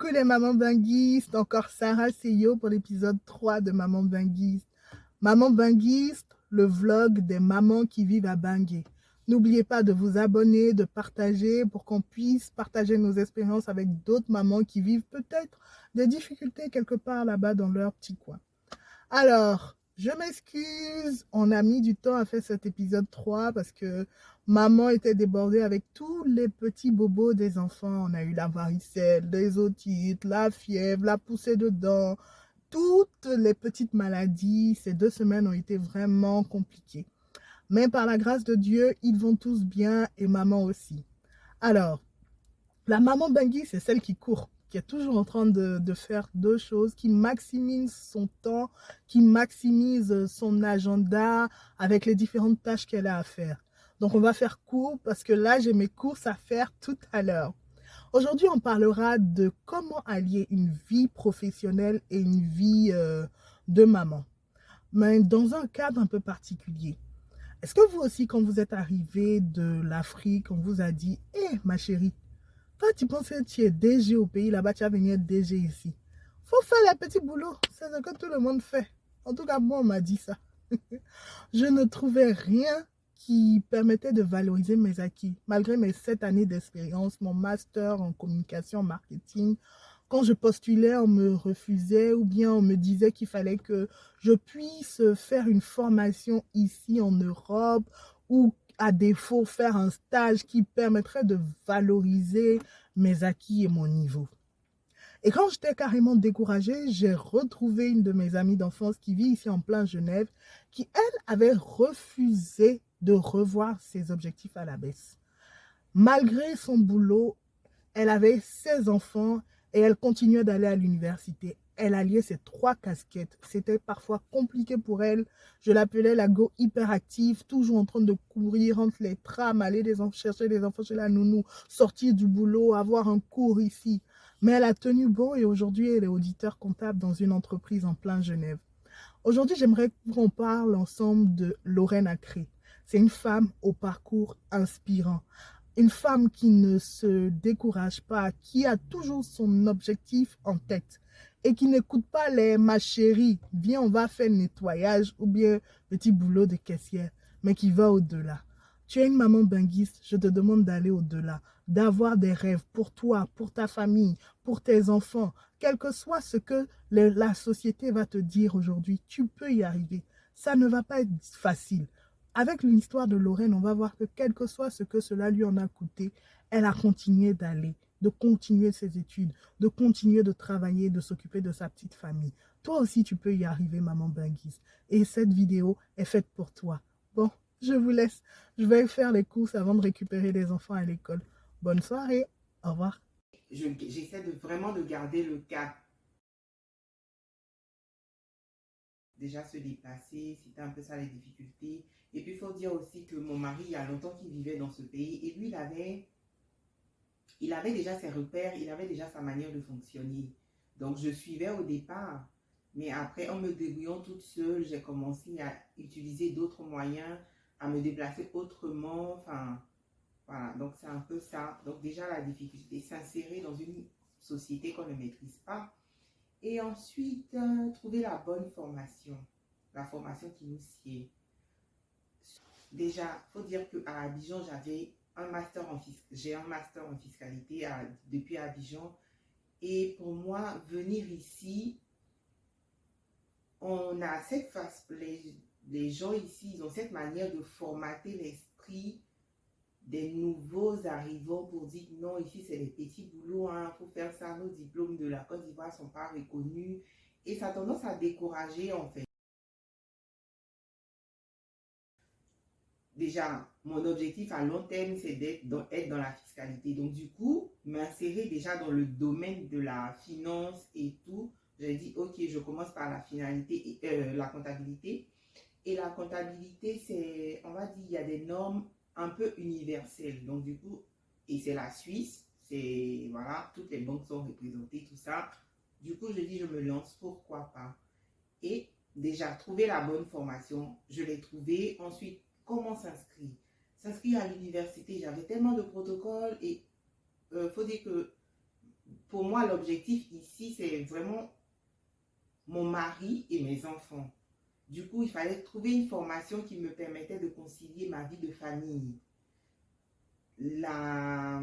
Coucou les mamans binguistes, encore Sarah Seyo pour l'épisode 3 de Maman Binguiste. Maman Binguiste, le vlog des mamans qui vivent à Bangui. N'oubliez pas de vous abonner, de partager pour qu'on puisse partager nos expériences avec d'autres mamans qui vivent peut-être des difficultés quelque part là-bas dans leur petit coin. Alors, je m'excuse, on a mis du temps à faire cet épisode 3 parce que maman était débordée avec tous les petits bobos des enfants. On a eu la varicelle, les otites, la fièvre, la poussée de dents, toutes les petites maladies. Ces 2 semaines ont été vraiment compliquées. Mais par la grâce de Dieu, ils vont tous bien et maman aussi. Alors, la maman Bangui, c'est celle qui court, qui est toujours en train de faire deux choses, qui maximise son temps, qui maximise son agenda avec les différentes tâches qu'elle a à faire. Donc, on va faire court parce que là, j'ai mes courses à faire tout à l'heure. Aujourd'hui, on parlera de comment allier une vie professionnelle et une vie de maman, mais dans un cadre un peu particulier. Est-ce que vous aussi, quand vous êtes arrivé de l'Afrique, on vous a dit « Hé, ma chérie, toi, tu penses que tu es DG au pays, là-bas, tu vas venir être DG ici. Faut faire les petits boulots. C'est ce que tout le monde fait. En tout cas, moi, on m'a dit ça. Je ne trouvais rien qui permettait de valoriser mes acquis. Malgré mes 7 années d'expérience, mon master en communication, marketing, quand je postulais, on me refusait ou bien on me disait qu'il fallait que je puisse faire une formation ici en Europe ou à défaut faire un stage qui permettrait de valoriser mes acquis et mon niveau. Et quand j'étais carrément découragée, j'ai retrouvé une de mes amies d'enfance qui vit ici en plein Genève, qui, elle, avait refusé de revoir ses objectifs à la baisse. Malgré son boulot, elle avait 16 enfants et elle continuait d'aller à l'université. Elle alliait ses 3 casquettes. C'était parfois compliqué pour elle. Je l'appelais la go hyperactive, toujours en train de courir entre les trams, aller chercher des enfants chez la nounou, sortir du boulot, avoir un cours ici. Mais elle a tenu bon et aujourd'hui, elle est auditeur comptable dans une entreprise en plein Genève. Aujourd'hui, j'aimerais qu'on parle ensemble de Lorraine Acré. C'est une femme au parcours inspirant. Une femme qui ne se décourage pas, qui a toujours son objectif en tête et qui n'écoute pas les ma chérie, viens on va faire le nettoyage ou bien petit boulot de caissière, mais qui va au-delà. Tu es une maman binguiste, je te demande d'aller au-delà, d'avoir des rêves pour toi, pour ta famille, pour tes enfants, quel que soit ce que la société va te dire aujourd'hui, tu peux y arriver. Ça ne va pas être facile. Avec l'histoire de Lorraine, on va voir que quel que soit ce que cela lui en a coûté, elle a continué d'aller, de continuer ses études, de continuer de travailler, de s'occuper de sa petite famille. Toi aussi, tu peux y arriver, maman Binguise. Et cette vidéo est faite pour toi. Bon, je vous laisse. Je vais faire les courses avant de récupérer les enfants à l'école. Bonne soirée. Au revoir. J'essaie vraiment de garder le cap. Déjà se déplacer, c'était un peu ça les difficultés. Et puis il faut dire aussi que mon mari, il y a longtemps qu'il vivait dans ce pays et lui, il avait déjà ses repères, il avait déjà sa manière de fonctionner. Donc je suivais au départ, mais après en me débrouillant toute seule, j'ai commencé à utiliser d'autres moyens, à me déplacer autrement. Enfin, voilà, donc c'est un peu ça. Donc déjà la difficulté, s'insérer dans une société qu'on ne maîtrise pas. Et ensuite, trouver la bonne formation, la formation qui nous sied. Déjà, il faut dire qu'à Abidjan, j'ai un master en fiscalité depuis Abidjan. Et pour moi, venir ici, on a cette face, les gens ici, ils ont cette manière de formater l'esprit des nouveaux arrivants pour dire non, ici c'est les petits boulots, il faut faire ça, nos diplômes de la Côte d'Ivoire ne sont pas reconnus. Et ça a tendance à décourager en fait. Déjà, mon objectif à long terme, c'est être dans la fiscalité. Donc, du coup, m'insérer déjà dans le domaine de la finance et tout. J'ai dit, OK, je commence par la finalité, la comptabilité. Et la comptabilité, c'est, on va dire, il y a des normes un peu universelles. Donc, du coup, et c'est la Suisse, c'est, voilà, toutes les banques sont représentées, tout ça. Du coup, je dis, je me lance, pourquoi pas? Et déjà, trouver la bonne formation, je l'ai trouvée. Ensuite, comment s'inscrire? S'inscrire à l'université, j'avais tellement de protocoles et il faut dire que pour moi, l'objectif ici, c'est vraiment mon mari et mes enfants. Du coup, il fallait trouver une formation qui me permettait de concilier ma vie de famille, la,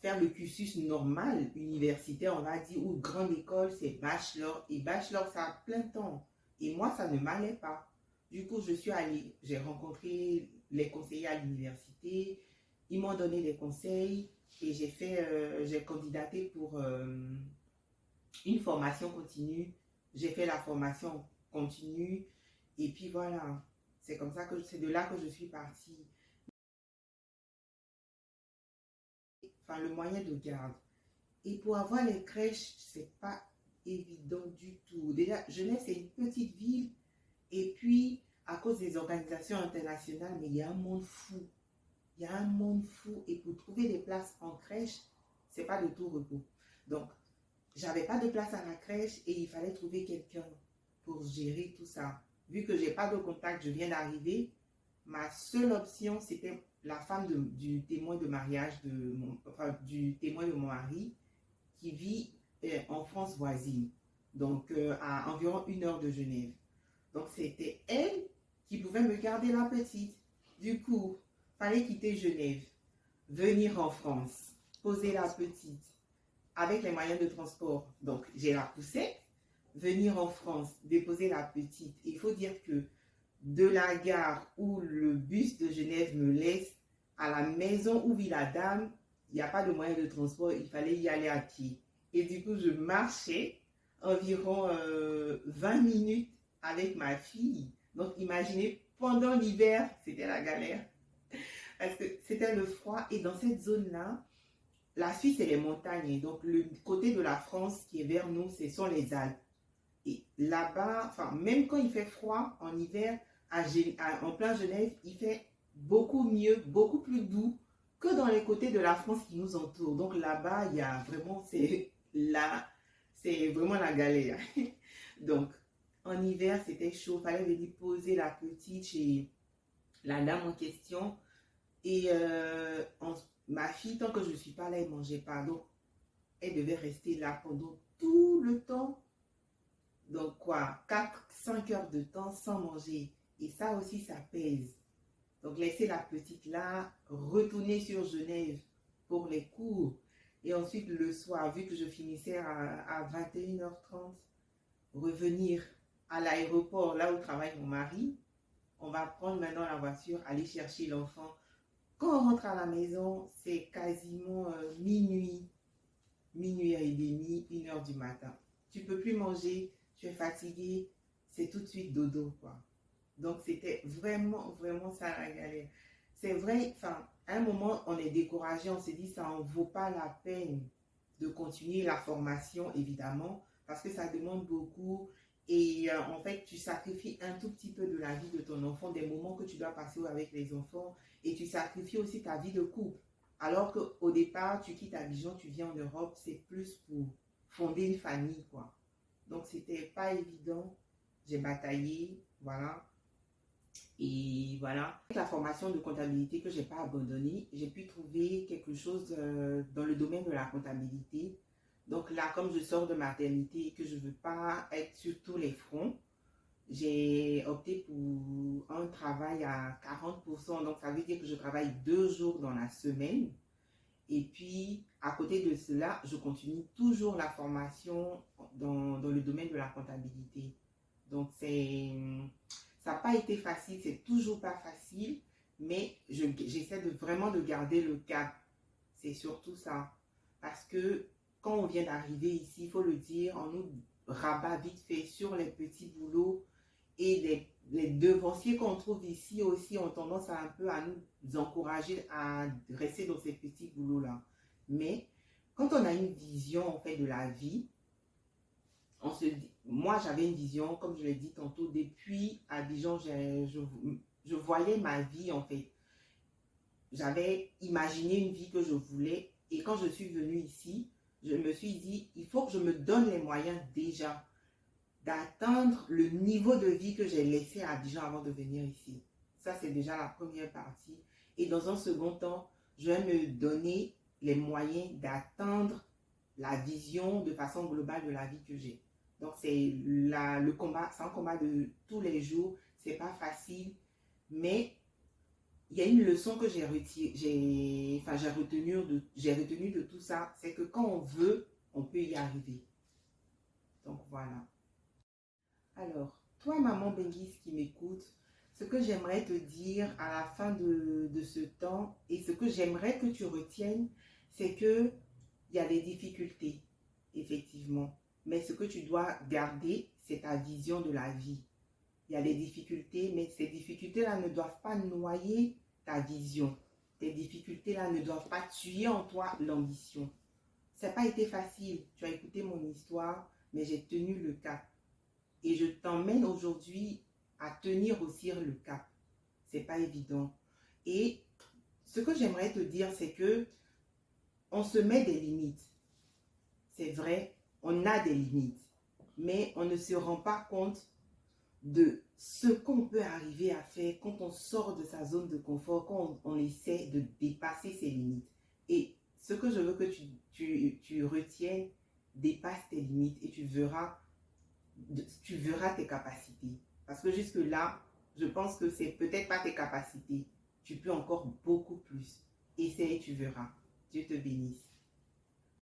faire le cursus normal, universitaire, on va dire, ou grande école, c'est bachelor. Et bachelor, ça a plein temps. Et moi, ça ne m'allait pas. Du coup, je suis allée, j'ai rencontré les conseillers à l'université. Ils m'ont donné des conseils et j'ai candidaté pour une formation continue. J'ai fait la formation continue. Et puis voilà, c'est de là que je suis partie. Enfin, le moyen de garde. Et pour avoir les crèches, c'est pas évident du tout. Déjà, Genève, c'est une petite ville. Et puis, à cause des organisations internationales, mais il y a un monde fou. Il y a un monde fou. Et pour trouver des places en crèche, c'est pas de tout repos. Donc, j'avais pas de place à la crèche et il fallait trouver quelqu'un pour gérer tout ça. Vu que j'ai pas de contact, je viens d'arriver, ma seule option, c'était la femme du témoin de mariage du témoin de mon mari qui vit en France voisine, donc à environ 1 heure de Genève. Donc c'était elle qui pouvait me garder la petite. Du coup, fallait quitter Genève, venir en France, poser la petite avec les moyens de transport. Donc j'ai la poussette, venir en France, déposer la petite. Il faut dire que de la gare où le bus de Genève me laisse à la maison où vit la dame, il n'y a pas de moyen de transport, il fallait y aller à pied. Et du coup, je marchais environ 20 minutes avec ma fille. Donc, imaginez, pendant l'hiver, c'était la galère. Parce que c'était le froid. Et dans cette zone-là, la Suisse, c'est les montagnes. Donc, le côté de la France qui est vers nous, ce sont les Alpes. Et là-bas, enfin, même quand il fait froid en hiver, en plein Genève, il fait beaucoup mieux, beaucoup plus doux que dans les côtés de la France qui nous entourent. Donc là-bas, il y a vraiment, c'est vraiment la galère. Donc, en hiver, c'était chaud. Il fallait venir poser la petite chez la dame en question. Et ma fille, tant que je ne suis pas là, elle ne mangeait pas. Donc, elle devait rester là pendant tout le temps. Donc quoi, 4-5 heures de temps sans manger. Et ça aussi, ça pèse. Donc laisser la petite là, retourner sur Genève pour les cours. Et ensuite le soir, vu que je finissais à 21h30, revenir à l'aéroport, là où travaille mon mari. On va prendre maintenant la voiture, aller chercher l'enfant. Quand on rentre à la maison, c'est quasiment minuit et demi, 1 heure du matin. Tu ne peux plus manger, tu es fatigué, c'est tout de suite dodo, quoi. Donc, c'était vraiment, vraiment ça la galère. C'est vrai, enfin, à un moment, on est découragé, on se dit, ça n'en vaut pas la peine de continuer la formation, évidemment, parce que ça demande beaucoup. Et en fait, tu sacrifies un tout petit peu de la vie de ton enfant, des moments que tu dois passer avec les enfants, et tu sacrifies aussi ta vie de couple. Alors qu'au départ, tu quittes Abidjan, tu viens en Europe, c'est plus pour fonder une famille, quoi. Donc, c'était pas évident. J'ai bataillé, voilà. Et voilà. Avec la formation de comptabilité que je n'ai pas abandonnée, j'ai pu trouver quelque chose dans le domaine de la comptabilité. Donc là, comme je sors de maternité et que je ne veux pas être sur tous les fronts, j'ai opté pour un travail à 40%. Donc ça veut dire que je travaille 2 jours dans la semaine. Et puis, à côté de cela, je continue toujours la formation dans le domaine de la comptabilité. Donc, ça n'a pas été facile, c'est toujours pas facile, mais j'essaie vraiment de garder le cap. C'est surtout ça. Parce que quand on vient d'arriver ici, il faut le dire, on nous rabat vite fait sur les petits boulots et les devanciers qu'on trouve ici aussi ont tendance un peu à nous encourager à rester dans ces petits boulots-là. Mais quand on a une vision en fait de la vie, moi j'avais une vision, comme je l'ai dit tantôt, depuis Abidjan, je voyais ma vie en fait. J'avais imaginé une vie que je voulais et quand je suis venue ici, je me suis dit, il faut que je me donne les moyens déjà d'atteindre le niveau de vie que j'ai laissé à Abidjan avant de venir ici. Ça, c'est déjà la première partie. Et dans un second temps, je vais me donner les moyens d'atteindre la vision de façon globale de la vie que j'ai. Donc, le combat, c'est un combat de tous les jours. C'est pas facile, mais il y a une leçon que j'ai retenue de tout ça, c'est que quand on veut, on peut y arriver. Donc, voilà. Alors, toi, maman Benguis qui m'écoute, ce que j'aimerais te dire à la fin de ce temps et ce que j'aimerais que tu retiennes, c'est que il y a des difficultés, effectivement. Mais ce que tu dois garder, c'est ta vision de la vie. Il y a des difficultés, mais ces difficultés-là ne doivent pas noyer ta vision. Tes difficultés-là ne doivent pas tuer en toi l'ambition. Ça n'a pas été facile. Tu as écouté mon histoire, mais j'ai tenu le cap. Et je t'emmène aujourd'hui à tenir aussi le cap. C'est pas évident. Et ce que j'aimerais te dire, c'est que on se met des limites. C'est vrai, on a des limites. Mais on ne se rend pas compte de ce qu'on peut arriver à faire quand on sort de sa zone de confort, quand on essaie de dépasser ses limites. Et ce que je veux que tu retiennes, dépasse tes limites et tu verras tes capacités. Parce que jusque-là, je pense que c'est peut-être pas tes capacités. Tu peux encore beaucoup plus. Essaye et tu verras. Dieu te bénisse.